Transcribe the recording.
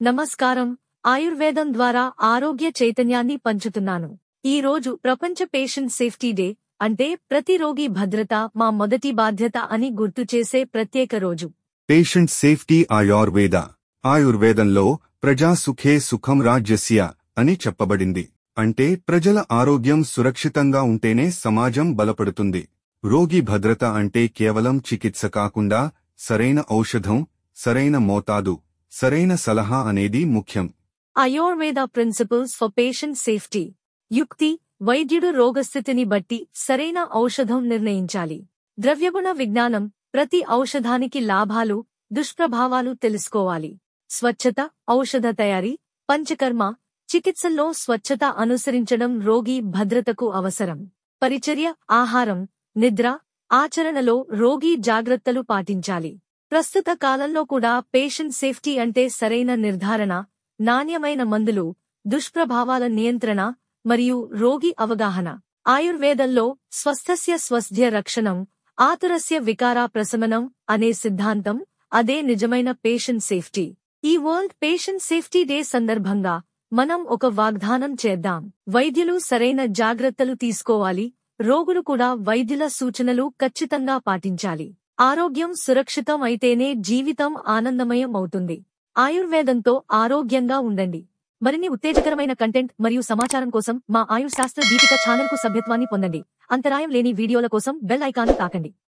నమస్కారం. ఆయుర్వేదం ద్వారా ఆరోగ్య చైతన్యాన్ని పంచుతున్నాను. ఈ రోజు ప్రపంచ పేషెంట్ సేఫ్టీ డే, అంటే ప్రతి రోగి భద్రత మా మొదటి బాధ్యత అని గుర్తు చేసే ప్రత్యేక రోజు. పేషెంట్ సేఫ్టీ ఆయుర్వేదంలో ప్రజా సుఖే సుఖం రాజ్యస్య అని చెప్పబడింది. అంటే ప్రజల ఆరోగ్యం సురక్షితంగా ఉంటేనే సమాజం బలపడుతుంది. రోగి భద్రత అంటే కేవలం చికిత్స కాకుండా సరైన ఔషధం, సరైన మోతాదు, సరైన సలహా అనేది ముఖ్యం. Ayurveda principles for patient safety. యుక్తి: వైద్యుడు రోగస్థితిని బట్టి సరైన ఔషధం నిర్ణయించాలి. ద్రవ్యగుణ విజ్ఞానం: ప్రతి ఔషధానికి లాభాలు, దుష్ప్రభావాలు తెలుసుకోవాలి. స్వచ్ఛత: ఔషధ తయారీ, పంచకర్మ, చికిత్సల్లో స్వచ్ఛత అనుసరించడం రోగి భద్రతకు అవసరం. పరిచర్య: ఆహారం, నిద్ర, ఆచరణలో రోగి జాగ్రత్తలు పాటించాలి. ప్రస్తుత కాలంలో కూడా పేషెంట్ సేఫ్టీ అంటే సరైన నిర్ధారణ, నాణ్యమైన మందులు, దుష్ప్రభావాల నియంత్రణ మరియు రోగి అవగాహన. ఆయుర్వేదంలో స్వస్థస్య స్వస్థ్య రక్షణం, ఆతురస్య వికారా ప్రశమనం అనే సిద్ధాంతం, అదే నిజమైన పేషెంట్ సేఫ్టీ. ఈ వరల్డ్ పేషెంట్ సేఫ్టీ డే సందర్భంగా మనం ఒక వాగ్దానం చేద్దాం. వైద్యులు సరైన జాగ్రత్తలు తీసుకోవాలి, రోగులు కూడా వైద్యుల సూచనలు ఖచ్చితంగా పాటించాలి. ఆరోగ్యం సురక్షితం అయితేనే జీవితం ఆనందమయం అవుతుంది. ఆయుర్వేదంతో ఆరోగ్యంగా ఉండండి. మరిన్ని ఉత్తేజకరమైన కంటెంట్ మరియు సమాచారం కోసం మా ఆయుష్ శాస్త్ర దీపిక ఛానల్కు సభ్యత్వాన్ని పొందండి. అంతరాయం లేని వీడియోల కోసం బెల్ ఐకాన్ను తాకండి.